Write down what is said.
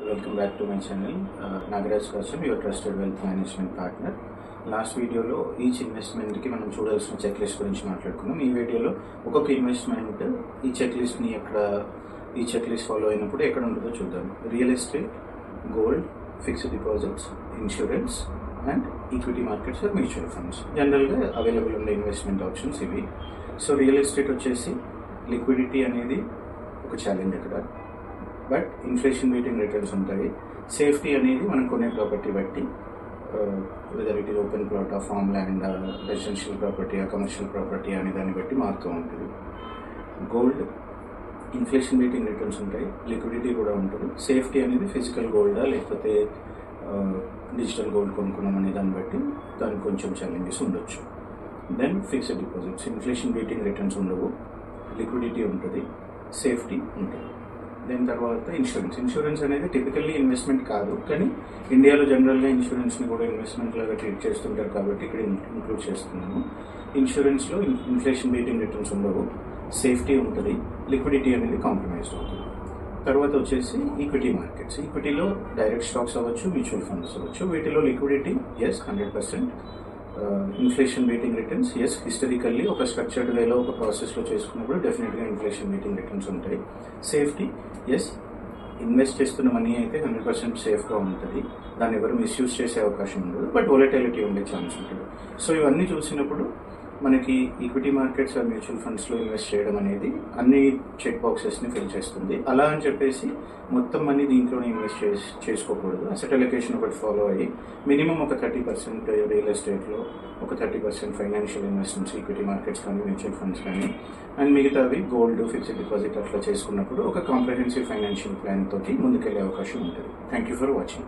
Welcome back to my channel. Nagaraj కోసం your trusted wealth management partner. Last వీడియోలో each ఇన్వెస్ట్మెంట్కి మనం చూడాల్సిన చెక్ లిస్ట్ గురించి మాట్లాడుకున్నాం. ఈ వీడియోలో ఒక్కొక్క ఇన్వెస్ట్మెంట్ ఈ చెక్ లిస్ట్ని ఈ చెక్ లిస్ట్ ఫాలో అయినప్పుడు ఎక్కడ ఉంటుందో చూద్దాం. Real estate, gold, fixed deposits, insurance and equity markets or mutual funds. జనరల్గా అవైలబుల్ ఉండే ఇన్వెస్ట్మెంట్ ఆప్షన్స్ ఇవి. సో రియల్ ఎస్టేట్ వచ్చేసి లిక్విడిటీ అనేది ఒక ఛాలెంజ్ అక్కడ, బట్ ఇన్ఫ్లేషన్ బీటింగ్ రిటర్న్స్ ఉంటాయి. సేఫ్టీ అనేది మనం కొనే ప్రాపర్టీ బట్టి, whether it is open plot, farm land, residential property, commercial property అనే దాన్ని బట్టి మారుతూ ఉంటుంది. గోల్డ్ ఇన్ఫ్లేషన్ బీటింగ్ రిటర్న్స్ ఉంటాయి, లిక్విడిటీ కూడా ఉంటుంది. సేఫ్టీ అనేది ఫిజికల్ గోల్డా లేకపోతే డిజిటల్ గోల్డ్ కొనుక్కున్నాం అనే దాన్ని బట్టి దానికి కొంచెం ఛాలెంజెస్ ఉండొచ్చు. Then fixed deposits, inflation beating returns ఉండవు, లిక్విడిటీ ఉంటుంది, సేఫ్టీ ఉంటుంది. దాని తర్వాత ఇన్సూరెన్స్ అనేది టిపికల్లీ ఇన్వెస్ట్మెంట్ కాదు, కానీ ఇండియాలో జనరల్గా ఇన్సూరెన్స్ని కూడా ఇన్వెస్ట్మెంట్ లాగా ట్రీట్ చేస్తుంటారు కాబట్టి ఇక్కడ ఇంక్లూడ్ చేస్తున్నాము. ఇన్సూరెన్స్లో ఇన్ఫ్లేషన్ బీటింగ్ రిటర్న్స్ ఉండవు, సేఫ్టీ ఉంటుంది, లిక్విడిటీ అనేది కాంప్రమైజ్డ్ అవుతుంది. తర్వాత వచ్చేసి ఈక్విటీ మార్కెట్స్. ఈక్విటీలో డైరెక్ట్ స్టాక్స్ అవ్వచ్చు, మ్యూచువల్ ఫండ్స్ అవ్వచ్చు. వీటిలో లిక్విడిటీ 100%, ఇన్ఫ్లేషన్ బీటింగ్ రిటర్న్స్ హిస్టరికల్లీ ఒక స్ట్రక్చర్డ్ వేలో ఒక ప్రాసెస్లో చేసుకున్నప్పుడు డెఫినెట్గా ఇన్ఫ్లేషన్ బీటింగ్ రిటర్న్స్ ఉంటాయి. సేఫ్టీ ఇన్వెస్ట్ చేస్తున్న మనీ అయితే 100% సేఫ్గా ఉంటుంది, దాన్ని ఎవరు మిస్యూజ్ చేసే అవకాశం ఉండదు, బట్ వోలటిలిటీ ఉండే ఛాన్స్ ఉంటుంది. సో ఇవన్నీ చూసినప్పుడు మనకి ఈక్విటీ మార్కెట్స్ ఆర్ మ్యూచువల్ ఫండ్స్లో ఇన్వెస్ట్ చేయడం అనేది అన్ని చెక్ బాక్సెస్ని ఫిల్ చేస్తుంది. అలా అని చెప్పేసి మొత్తం మనీ దీంట్లోనే ఇన్వెస్ట్ చేసుకోకూడదు. అసెట్ అలొకేషన్ ఒకటి ఫాలో అయ్యి మినిమం ఒక 30% రియల్ ఎస్టేట్లో, ఒక 30% ఫైనాన్షియల్ ఇన్వెస్ట్మెంట్స్, ఈక్విటీ మార్కెట్స్ కానీ మ్యూచువల్ ఫండ్స్ కానీ, అండ్ మిగతావి గోల్డ్, ఫిక్స్డ్ డిపాజిట్ అట్లా చేసుకున్నప్పుడు ఒక కాంప్రహెన్సివ్ ఫైనాన్షియల్ ప్లాన్ తోటి ముందుకెళ్లే అవకాశం ఉంటుంది. Thank you for watching.